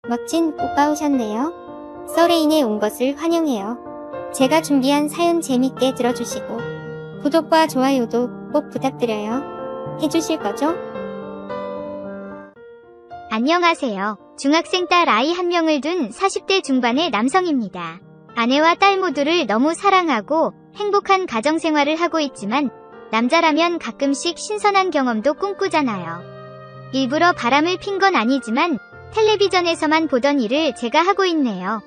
멋진 오빠 오셨네요. 서레인에 온 것을 환영해요. 제가 준비한 사연 재밌게 들어주시고 구독과 좋아요도 꼭 부탁드려요. 해주실 거죠? 안녕하세요. 중학생 딸 아이 한 명을 둔 40대 중반의 남성입니다. 아내와 딸 모두를 너무 사랑하고 행복한 가정생활을 하고 있지만 남자라면 가끔씩 신선한 경험도 꿈꾸잖아요. 일부러 바람을 핀 건 아니지만 텔레비전에서만 보던 일을 제가 하고 있네요.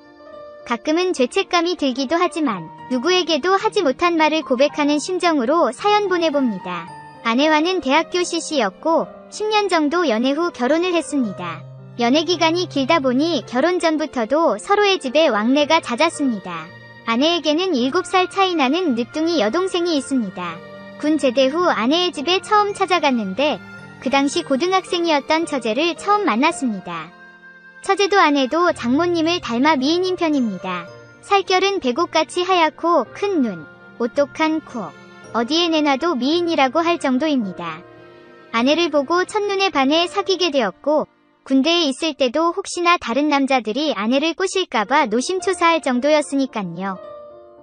가끔은 죄책감이 들기도 하지만 누구에게도 하지 못한 말을 고백하는 심정으로 사연 보내봅니다. 아내와는 대학교 CC였고 10년 정도 연애 후 결혼을 했습니다. 연애 기간이 길다 보니 결혼 전부터도 서로의 집에 왕래가 잦았습니다. 아내에게는 7살 차이 나는 늦둥이 여동생이 있습니다. 군 제대 후 아내의 집에 처음 찾아갔는데 그 당시 고등학생이었던 처제를 처음 만났습니다. 처제도 아내도 장모님을 닮아 미인인 편입니다. 살결은 배꼽같이 하얗고 큰 눈, 오똑한 코, 어디에 내놔도 미인이라고 할 정도입니다. 아내를 보고 첫눈에 반해 사귀게 되었고 군대에 있을 때도 혹시나 다른 남자들이 아내를 꼬실까봐 노심초사할 정도였으니깐요.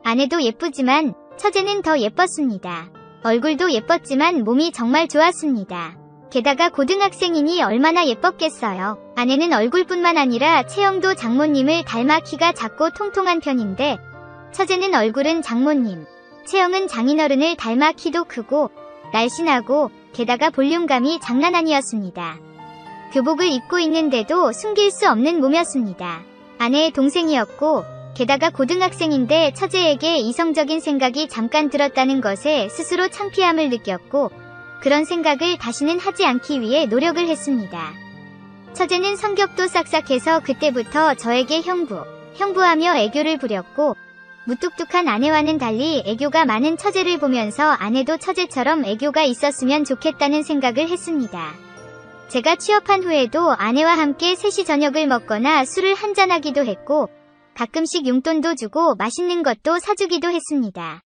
아내도 예쁘지만 처제는 더 예뻤습니다. 얼굴도 예뻤지만 몸이 정말 좋았습니다. 게다가 고등학생이니 얼마나 예뻤겠어요. 아내는 얼굴뿐만 아니라 체형도 장모님을 닮아 키가 작고 통통한 편인데 처제는 얼굴은 장모님, 체형은 장인어른을 닮아 키도 크고 날씬하고 게다가 볼륨감이 장난 아니었습니다. 교복을 입고 있는데도 숨길 수 없는 몸이었습니다. 아내의 동생이었고 게다가 고등학생인데 처제에게 이성적인 생각이 잠깐 들었다는 것에 스스로 창피함을 느꼈고 그런 생각을 다시는 하지 않기 위해 노력을 했습니다. 처제는 성격도 싹싹해서 그때부터 저에게 형부하며 애교를 부렸고 무뚝뚝한 아내와는 달리 애교가 많은 처제를 보면서 아내도 처제처럼 애교가 있었으면 좋겠다는 생각을 했습니다. 제가 취업한 후에도 아내와 함께 셋이 저녁을 먹거나 술을 한잔하기도 했고 가끔씩 용돈도 주고 맛있는 것도 사주기도 했습니다.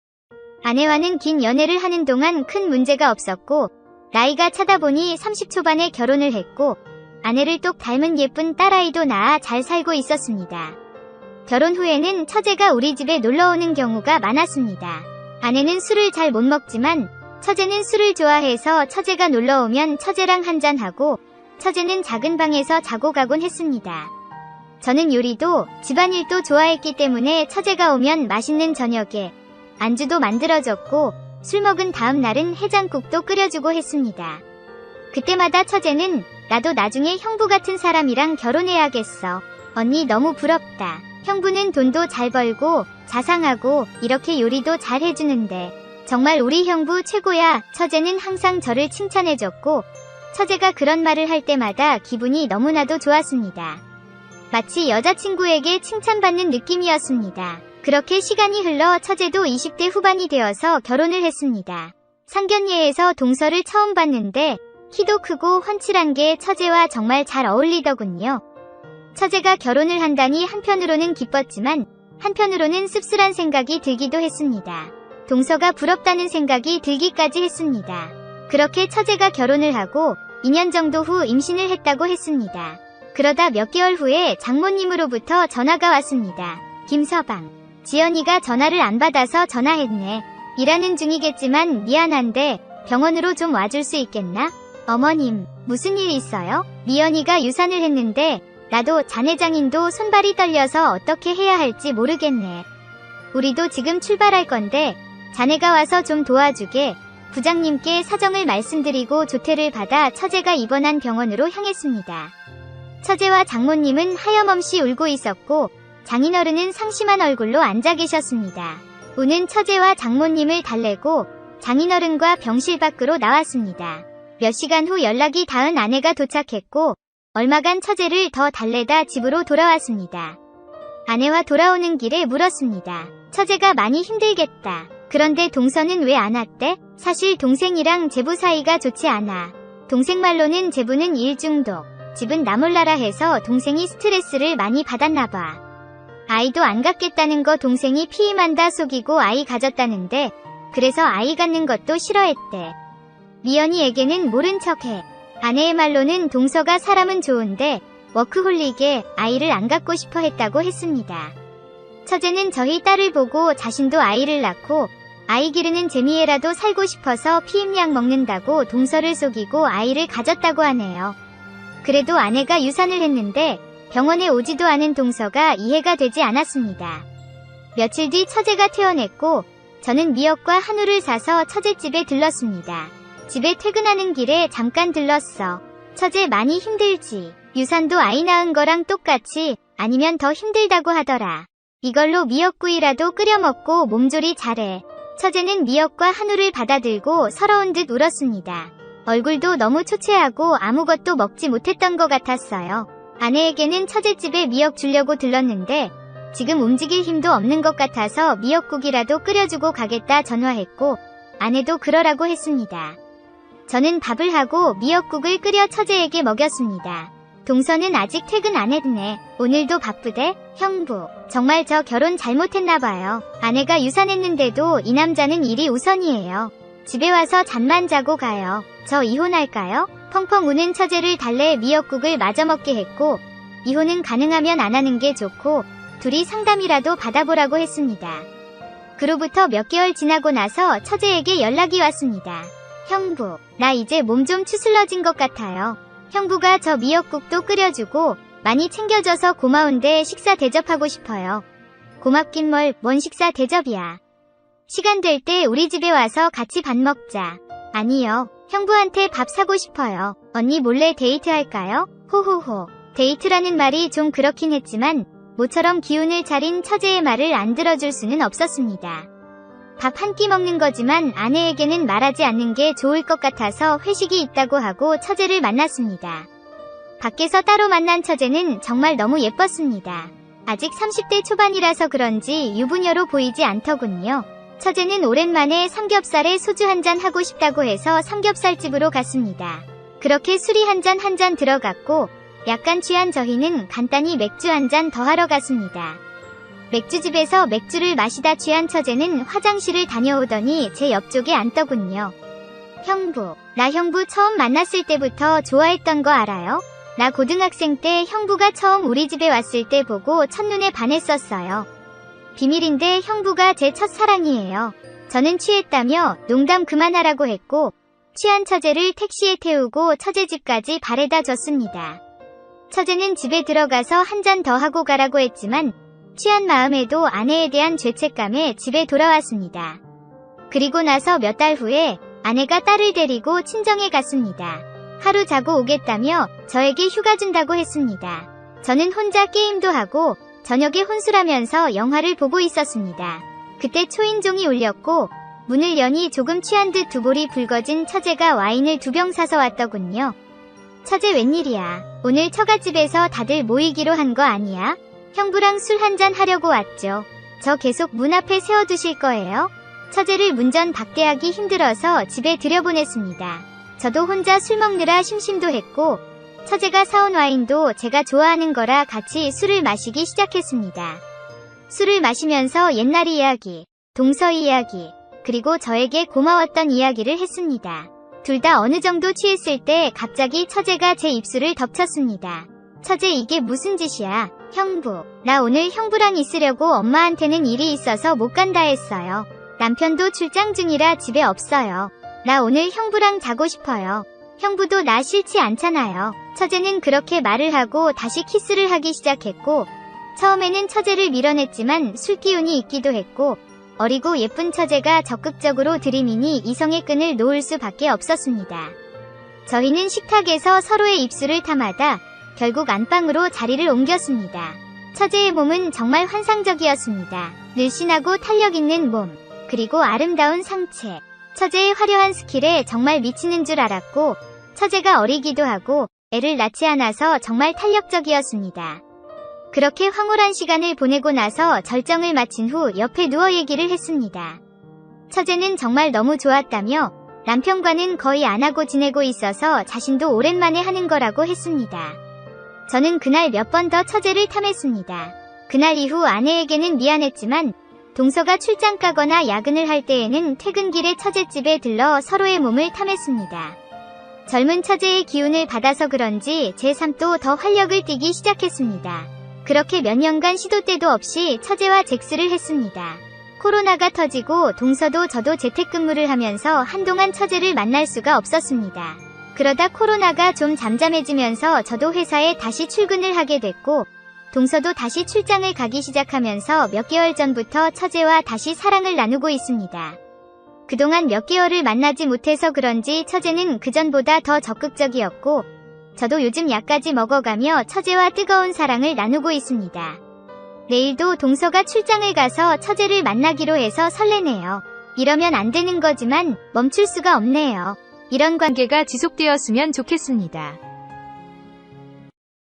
아내와는 긴 연애를 하는 동안 큰 문제가 없었고 나이가 차다 보니 30 초반에 결혼을 했고 아내를 똑 닮은 예쁜 딸아이도 낳아 잘 살고 있었습니다. 결혼 후에는 처제가 우리 집에 놀러오는 경우가 많았습니다. 아내는 술을 잘 못 먹지만 처제는 술을 좋아해서 처제가 놀러오면 처제랑 한잔하고 처제는 작은 방에서 자고 가곤 했습니다. 저는 요리도 집안일도 좋아했기 때문에 처제가 오면 맛있는 저녁에 안주도 만들어줬고 술 먹은 다음 날은 해장국도 끓여주고 했습니다. 그때마다 처제는 나도 나중에 형부 같은 사람이랑 결혼해야겠어. 언니 너무 부럽다. 형부는 돈도 잘 벌고 자상하고 이렇게 요리도 잘 해주는데 정말 우리 형부 최고야. 처제는 항상 저를 칭찬해줬고 처제가 그런 말을 할 때마다 기분이 너무나도 좋았습니다. 마치 여자친구에게 칭찬받는 느낌이었습니다. 그렇게 시간이 흘러 처제도 20대 후반이 되어서 결혼을 했습니다. 상견례에서 동서를 처음 봤는데 키도 크고 훤칠한 게 처제와 정말 잘 어울리더군요. 처제가 결혼을 한다니 한편으로는 기뻤지만 한편으로는 씁쓸한 생각이 들기도 했습니다. 동서가 부럽다는 생각이 들기까지 했습니다. 그렇게 처제가 결혼을 하고 2년 정도 후 임신을 했다고 했습니다. 그러다 몇 개월 후에 장모님으로부터 전화가 왔습니다. 김서방, 지연이가 전화를 안 받아서 전화했네. 일하는 중이겠지만 미안한데 병원으로 좀 와줄 수 있겠나? 어머님, 무슨 일 있어요? 미연이가 유산을 했는데 나도 자내장인도 손발이 떨려서 어떻게 해야 할지 모르겠네. 우리도 지금 출발할 건데 자네가 와서 좀 도와주게. 부장님께 사정을 말씀드리고 조퇴를 받아 처제가 입원한 병원으로 향했습니다. 처제와 장모님은 하염없이 울고 있었고 장인어른은 상심한 얼굴로 앉아 계셨습니다. 우는 처제와 장모님을 달래고 장인어른과 병실 밖으로 나왔습니다. 몇 시간 후 연락이 닿은 아내가 도착했고 얼마간 처제를 더 달래다 집으로 돌아왔습니다. 아내와 돌아오는 길에 물었습니다. 처제가 많이 힘들겠다. 그런데 동서는 왜 안 왔대? 사실 동생이랑 제부 사이가 좋지 않아. 동생 말로는 제부는 일 중독, 집은 나 몰라라 해서 동생이 스트레스를 많이 받았나봐. 아이도 안 갖겠다는 거 동생이 피임한다 속이고 아이 가졌다는데 그래서 아이 갖는 것도 싫어했대. 미연이에게는 모른 척해. 아내의 말로는 동서가 사람은 좋은데 워크홀릭에 아이를 안 갖고 싶어 했다고 했습니다. 처제는 저희 딸을 보고 자신도 아이를 낳고 아이 기르는 재미에라도 살고 싶어서 피임약 먹는다고 동서를 속이고 아이를 가졌다고 하네요. 그래도 아내가 유산을 했는데 병원에 오지도 않은 동서가 이해가 되지 않았습니다. 며칠 뒤 처제가 퇴원했고 저는 미역과 한우를 사서 처제 집에 들렀습니다. 집에 퇴근하는 길에 잠깐 들렀어. 처제 많이 힘들지? 유산도 아이 낳은 거랑 똑같이 아니면 더 힘들다고 하더라. 이걸로 미역구이라도 끓여 먹고 몸조리 잘해. 처제는 미역과 한우를 받아들고 서러운 듯 울었습니다. 얼굴도 너무 초췌하고 아무것도 먹지 못했던 것 같았어요. 아내에게는 처제집에 미역 주려고 들렀는데 지금 움직일 힘도 없는 것 같아서 미역국이라도 끓여주고 가겠다 전화했고 아내도 그러라고 했습니다. 저는 밥을 하고 미역국을 끓여 처제에게 먹였습니다. 동서는 아직 퇴근 안 했네. 오늘도 바쁘대? 형부, 정말 저 결혼 잘못했나봐요. 아내가 유산했는데도 이 남자는 일이 우선이에요. 집에 와서 잠만 자고 가요. 저 이혼할까요? 펑펑 우는 처제를 달래 미역국을 마저 먹게 했고 이혼은 가능하면 안 하는 게 좋고 둘이 상담이라도 받아보라고 했습니다. 그로부터 몇 개월 지나고 나서 처제에게 연락이 왔습니다. 형부, 나 이제 몸 좀 추슬러진 것 같아요. 형부가 저 미역국도 끓여주고 많이 챙겨줘서 고마운데 식사 대접하고 싶어요. 고맙긴 뭔 식사 대접이야. 시간 될 때 우리 집에 와서 같이 밥 먹자. 아니요, 형부한테 밥 사고 싶어요. 언니 몰래 데이트할까요? 호호호. 데이트라는 말이 좀 그렇긴 했지만 모처럼 기운을 차린 처제의 말을 안 들어줄 수는 없었습니다. 밥 한 끼 먹는 거지만 아내에게는 말하지 않는 게 좋을 것 같아서 회식이 있다고 하고 처제를 만났습니다. 밖에서 따로 만난 처제는 정말 너무 예뻤습니다. 아직 30대 초반이라서 그런지 유부녀로 보이지 않더군요. 처제는 오랜만에 삼겹살에 소주 한잔 하고 싶다고 해서 삼겹살집으로 갔습니다. 그렇게 술이 한 잔 들어갔고 약간 취한 저희는 간단히 맥주 한 잔 더 하러 갔습니다. 맥주집에서 맥주를 마시다 취한 처제는 화장실을 다녀오더니 제 옆쪽에 앉더군요. 형부, 나 형부 처음 만났을 때부터 좋아했던 거 알아요? 나 고등학생 때 형부가 처음 우리 집에 왔을 때 보고 첫눈에 반했었어요. 비밀인데 형부가 제 첫사랑이에요. 저는 취했다며 농담 그만하라고 했고 취한 처제를 택시에 태우고 처제 집까지 바래다 줬습니다. 처제는 집에 들어가서 한 잔 더 하고 가라고 했지만 취한 마음에도 아내에 대한 죄책감에 집에 돌아왔습니다. 그리고 나서 몇 달 후에 아내가 딸을 데리고 친정에 갔습니다. 하루 자고 오겠다며 저에게 휴가 준다고 했습니다. 저는 혼자 게임도 하고 저녁에 혼술하면서 영화를 보고 있었습니다. 그때 초인종이 울렸고 문을 여니 조금 취한 듯 두 볼이 붉어진 처제가 와인을 2병 사서 왔더군요. 처제 웬일이야? 오늘 처갓집에서 다들 모이기로 한 거 아니야? 형부랑 술 한잔 하려고 왔죠. 저 계속 문 앞에 세워두실 거예요? 처제를 문전 박대하기 힘들어서 집에 들여보냈습니다. 저도 혼자 술 먹느라 심심도 했고 처제가 사온 와인도 제가 좋아하는 거라 같이 술을 마시기 시작했습니다. 술을 마시면서 옛날 이야기, 동서 이야기, 그리고 저에게 고마웠던 이야기를 했습니다. 둘 다 어느 정도 취했을 때 갑자기 처제가 제 입술을 덮쳤습니다. 처제 이게 무슨 짓이야? 형부, 나 오늘 형부랑 있으려고 엄마한테는 일이 있어서 못 간다 했어요. 남편도 출장 중이라 집에 없어요. 나 오늘 형부랑 자고 싶어요. 형부도 나 싫지 않잖아요. 처제는 그렇게 말을 하고 다시 키스를 하기 시작했고 처음에는 처제를 밀어냈지만 술기운이 있기도 했고 어리고 예쁜 처제가 적극적으로 들이미니 이성의 끈을 놓을 수밖에 없었습니다. 저희는 식탁에서 서로의 입술을 탐하다 결국 안방으로 자리를 옮겼습니다. 처제의 몸은 정말 환상적이었습니다. 늘씬하고 탄력 있는 몸, 그리고 아름다운 상체. 처제의 화려한 스킬에 정말 미치는 줄 알았고 처제가 어리기도 하고 애를 낳지 않아서 정말 탄력적이었습니다. 그렇게 황홀한 시간을 보내고 나서 절정을 마친 후 옆에 누워 얘기를 했습니다. 처제는 정말 너무 좋았다며 남편과는 거의 안 하고 지내고 있어서 자신도 오랜만에 하는 거라고 했습니다. 저는 그날 몇 번 더 처제를 탐했습니다. 그날 이후 아내에게는 미안했지만 동서가 출장 가거나 야근을 할 때에는 퇴근길에 처제집에 들러 서로의 몸을 탐했습니다. 젊은 처제의 기운을 받아서 그런지 제 삶도 더 활력을 띠기 시작했습니다. 그렇게 몇 년간 시도 때도 없이 처제와 잭스를 했습니다. 코로나가 터지고 동서도 저도 재택근무를 하면서 한동안 처제를 만날 수가 없었습니다. 그러다 코로나가 좀 잠잠해지면서 저도 회사에 다시 출근을 하게 됐고 동서도 다시 출장을 가기 시작하면서 몇 개월 전부터 처제와 다시 사랑을 나누고 있습니다. 그동안 몇 개월을 만나지 못해서 그런지 처제는 그전보다 더 적극적이었고 저도 요즘 약까지 먹어가며 처제와 뜨거운 사랑을 나누고 있습니다. 내일도 동서가 출장을 가서 처제를 만나기로 해서 설레네요. 이러면 안 되는 거지만 멈출 수가 없네요. 이런 관계가 지속되었으면 좋겠습니다.